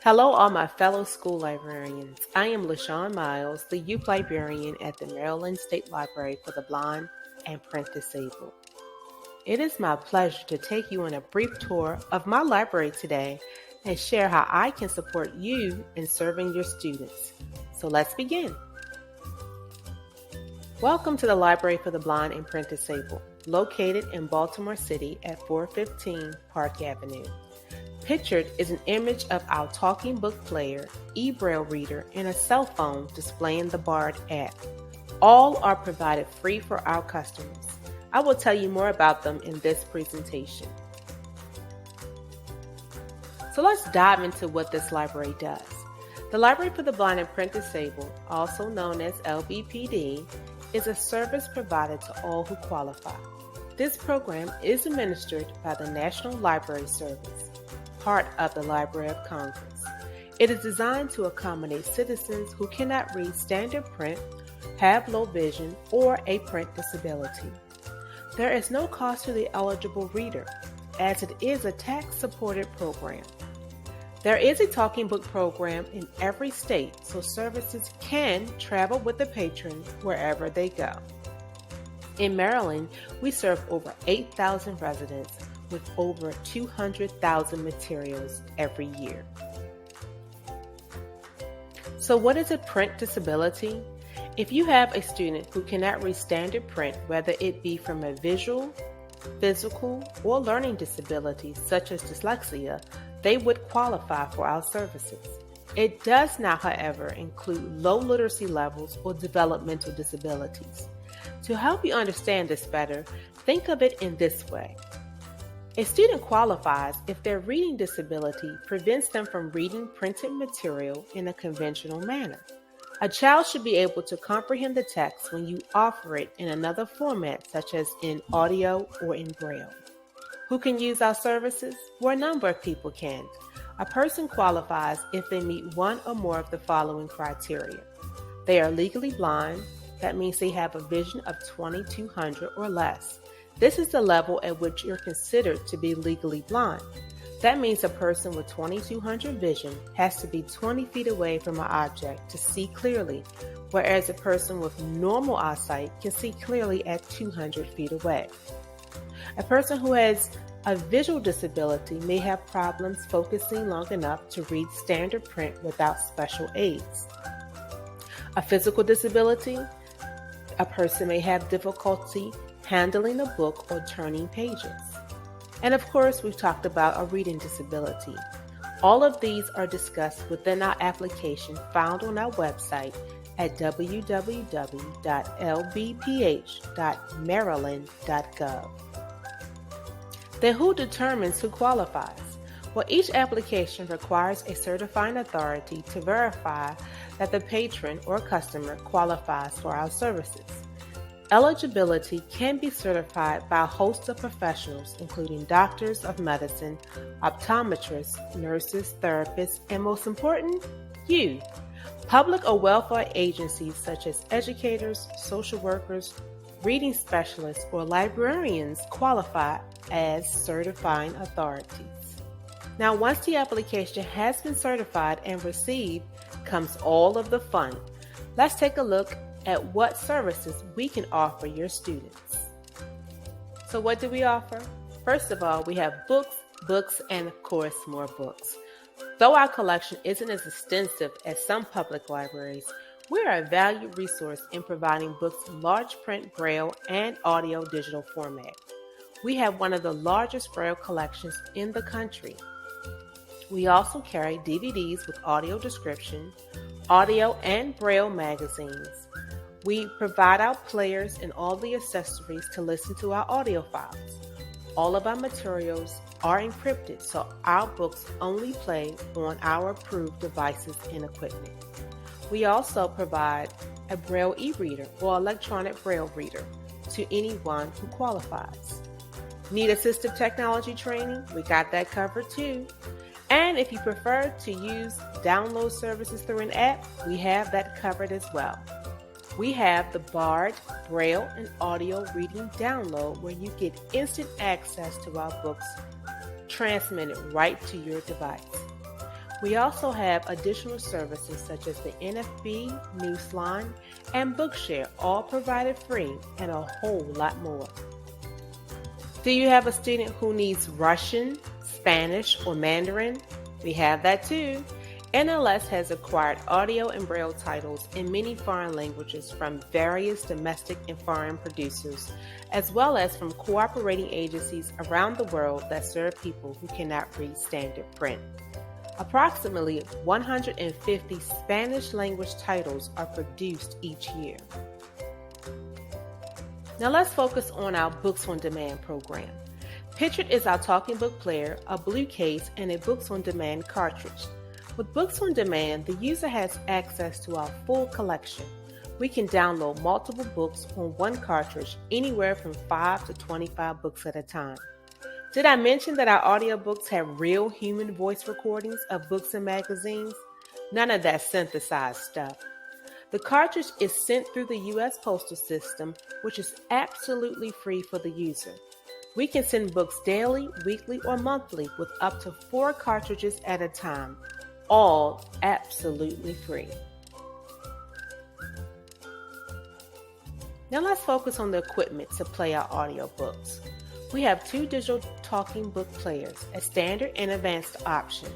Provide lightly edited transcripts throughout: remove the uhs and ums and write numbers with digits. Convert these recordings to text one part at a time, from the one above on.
Hello, all my fellow school librarians. I am LaShawn Miles, the youth librarian at the Maryland State Library for the Blind and Print Disabled. It is my pleasure to take you on a brief tour of my library today and share how I can support you in serving your students. So let's begin. Welcome to the Library for the Blind and Print Disabled, located in Baltimore City at 415 Park Avenue. Pictured is an image of our talking book player, e-braille reader, and a cell phone displaying the BARD app. All are provided free for our customers. I will tell you more about them in this presentation. So let's dive into what this library does. The Library for the Blind and Print Disabled, also known as LBPD, is a service provided to all who qualify. This program is administered by the National Library Service, part of the Library of Congress. It is designed to accommodate citizens who cannot read standard print, have low vision, or a print disability. There is no cost to the eligible reader, as it is a tax-supported program. There is a talking book program in every state, so services can travel with the patron wherever they go. In Maryland, we serve over 8,000 residents with over 200,000 materials every year. So what is a print disability? If you have a student who cannot read standard print, whether it be from a visual, physical, or learning disability such as dyslexia, they would qualify for our services. It does not, however, include low literacy levels or developmental disabilities. To help you understand this better, think of it in this way. A student qualifies if their reading disability prevents them from reading printed material in a conventional manner. A child should be able to comprehend the text when you offer it in another format, such as in audio or in Braille. Who can use our services? Well, a number of people can. A person qualifies if they meet one or more of the following criteria. They are legally blind. That means they have a vision of 20/200 or less. This is the level at which you're considered to be legally blind. That means a person with 20/200 vision has to be 20 feet away from an object to see clearly, whereas a person with normal eyesight can see clearly at 200 feet away. A person who has a visual disability may have problems focusing long enough to read standard print without special aids. A physical disability, a person may have difficulty handling a book or turning pages. And of course, we've talked about a reading disability. All of these are discussed within our application found on our website at www.lbph.maryland.gov. Then who determines who qualifies? Well, each application requires a certifying authority to verify that the patron or customer qualifies for our services. Eligibility can be certified by a host of professionals, including doctors of medicine, optometrists, nurses, therapists, and most important, you. Public or welfare agencies such as educators, social workers, reading specialists, or librarians qualify as certifying authorities. Now, once the application has been certified and received, comes all of the fun. Let's take a look at what services we can offer your students. So what do we offer? First of all, we have books, and of course, more books. Though our collection isn't as extensive as some public libraries, we are a valued resource in providing books in large print, Braille, and audio digital format. We have one of the largest Braille collections in the country. We also carry DVDs with audio description, audio and Braille magazines. We provide our players and all the accessories to listen to our audio files. All of our materials are encrypted, so our books only play on our approved devices and equipment. We also provide a Braille e-reader or electronic Braille reader to anyone who qualifies. Need assistive technology training? We got that covered too. And if you prefer to use download services through an app, we have that covered as well. We have the BARD, Braille, and audio reading download where you get instant access to our books transmitted right to your device. We also have additional services such as the NFB, Newsline, and Bookshare, all provided free, and a whole lot more. Do you have a student who needs Russian, Spanish, or Mandarin? We have that too. NLS has acquired audio and braille titles in many foreign languages from various domestic and foreign producers, as well as from cooperating agencies around the world that serve people who cannot read standard print. Approximately 150 Spanish language titles are produced each year. Now let's focus on our Books on Demand program. Pictured is our talking book player, a blue case, and a Books on Demand cartridge. With Books on Demand, the user has access to our full collection. We can download multiple books on one cartridge, anywhere from 5 to 25 books at a time. Did I mention that our audiobooks have real human voice recordings of books and magazines? None of that synthesized stuff. The cartridge is sent through the U.S. postal system, which is absolutely free for the user. We can send books daily, weekly, or monthly with up to 4 cartridges at a time, all absolutely free. Now let's focus on the equipment to play our audiobooks. We have 2 digital talking book players, a standard and advanced option.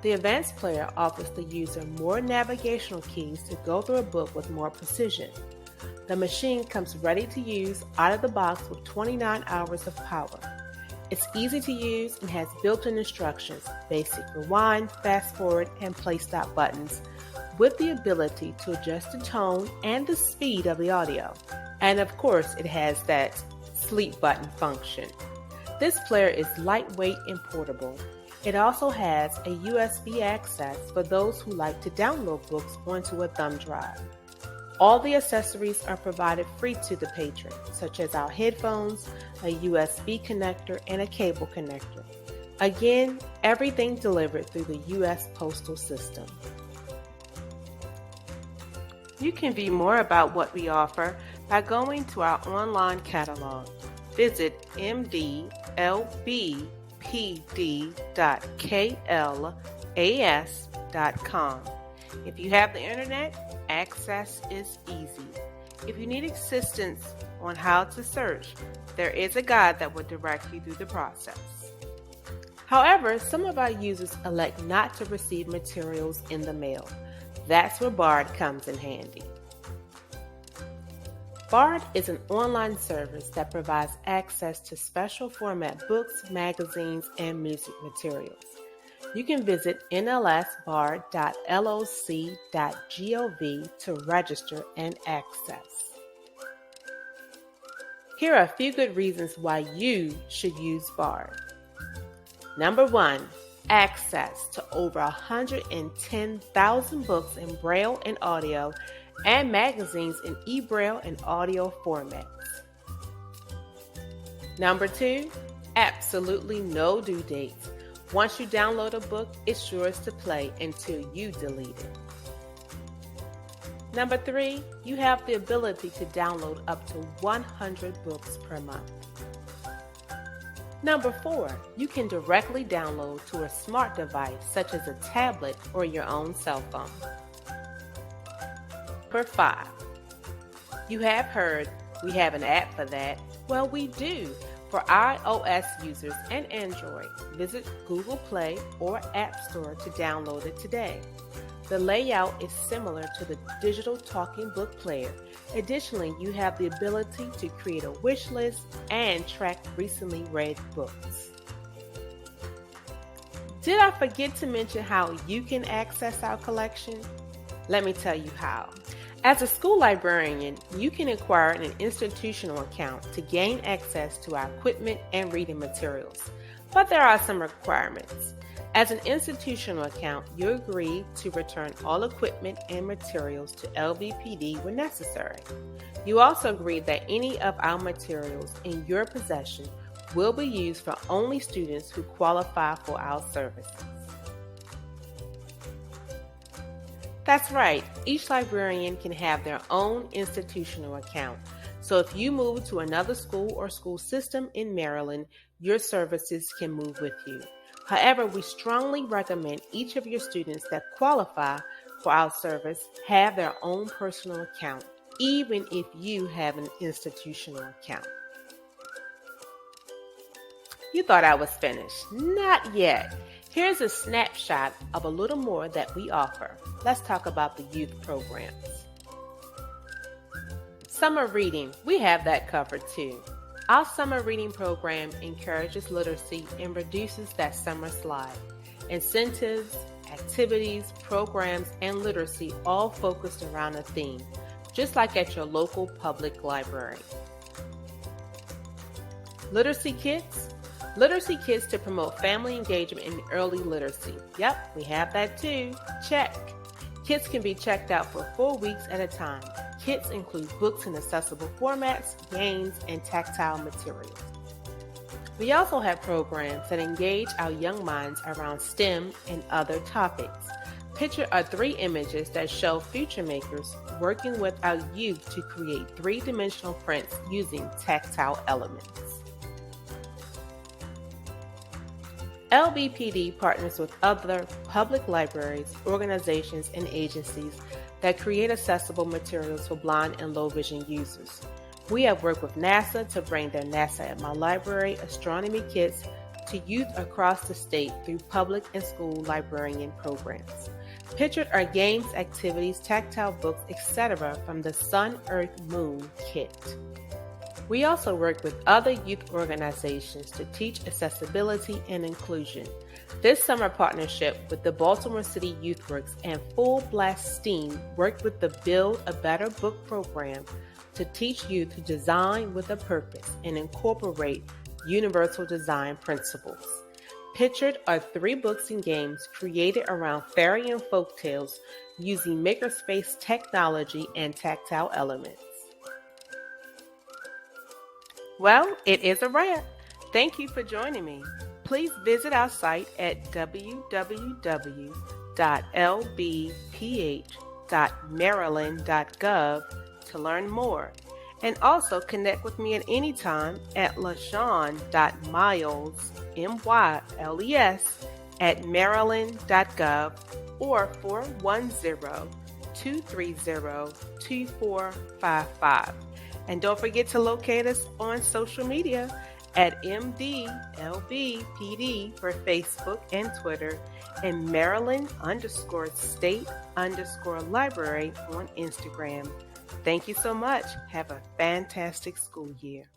The advanced player offers the user more navigational keys to go through a book with more precision. The machine comes ready to use out of the box with 29 hours of power. It's easy to use and has built-in instructions, basic rewind, fast forward, and play stop buttons, with the ability to adjust the tone and the speed of the audio. And of course, it has that sleep button function. This player is lightweight and portable. It also has a USB access for those who like to download books onto a thumb drive. All the accessories are provided free to the patron, such as our headphones, a USB connector, and a cable connector. Again, everything delivered through the U.S. postal system. You can view more about what we offer by going to our online catalog. Visit mdlbpd.klas.com. If you have the internet, access is easy. If you need assistance on how to search, there is a guide that will direct you through the process. However, some of our users elect not to receive materials in the mail. That's where Bard comes in handy. Bard is an online service that provides access to special format books, magazines, and music materials. You can visit nlsbard.loc.gov to register and access. Here are a few good reasons why you should use Bard. Number 1, access to over 110,000 books in Braille and audio, and magazines in e-Braille and audio formats. Number 2, absolutely no due dates. Once you download a book, it's yours to play until you delete it. Number 3, you have the ability to download up to 100 books per month. Number 4, you can directly download to a smart device such as a tablet or your own cell phone. Number 5, you have heard we have an app for that. Well, we do. For iOS users and Android, visit Google Play or App Store to download it today. The layout is similar to the digital talking book player. Additionally, you have the ability to create a wish list and track recently read books. Did I forget to mention how you can access our collection? Let me tell you how. As a school librarian, you can acquire an institutional account to gain access to our equipment and reading materials. But there are some requirements. As an institutional account, you agree to return all equipment and materials to LBPD when necessary. You also agree that any of our materials in your possession will be used for only students who qualify for our services. That's right, each librarian can have their own institutional account. So if you move to another school or school system in Maryland, your services can move with you. However, we strongly recommend each of your students that qualify for our service have their own personal account, even if you have an institutional account. You thought I was finished. Not yet. Here's a snapshot of a little more that we offer. Let's talk about the youth programs. Summer reading, we have that covered too. Our summer reading program encourages literacy and reduces that summer slide. Incentives, activities, programs, and literacy all focused around a theme, just like at your local public library. Literacy kits? Literacy kits to promote family engagement and early literacy. Yep, we have that too. Check. Kits can be checked out for 4 weeks at a time. Kits include books in accessible formats, games, and tactile materials. We also have programs that engage our young minds around STEM and other topics. Pictured are 3 images that show future makers working with our youth to create 3-dimensional prints using tactile elements. LBPD partners with other public libraries, organizations, and agencies that create accessible materials for blind and low vision users. We have worked with NASA to bring their NASA at My Library astronomy kits to youth across the state through public and school librarian programs. Pictured are games, activities, tactile books, etc. from the Sun, Earth, Moon kit. We also work with other youth organizations to teach accessibility and inclusion. This summer partnership with the Baltimore City YouthWorks and Full Blast STEAM worked with the Build a Better Book program to teach youth to design with a purpose and incorporate universal design principles. Pictured are 3 books and games created around fairy and folktales using makerspace technology and tactile elements. Well, it is a wrap. Thank you for joining me. Please visit our site at www.lbph.maryland.gov to learn more. And also connect with me at any time at lashawn.miles, M-Y-L-E-S, at maryland.gov or 410-230-2455. And don't forget to locate us on social media at MDLBPD for Facebook and Twitter and Maryland_State_Library on Instagram. Thank you so much. Have a fantastic school year.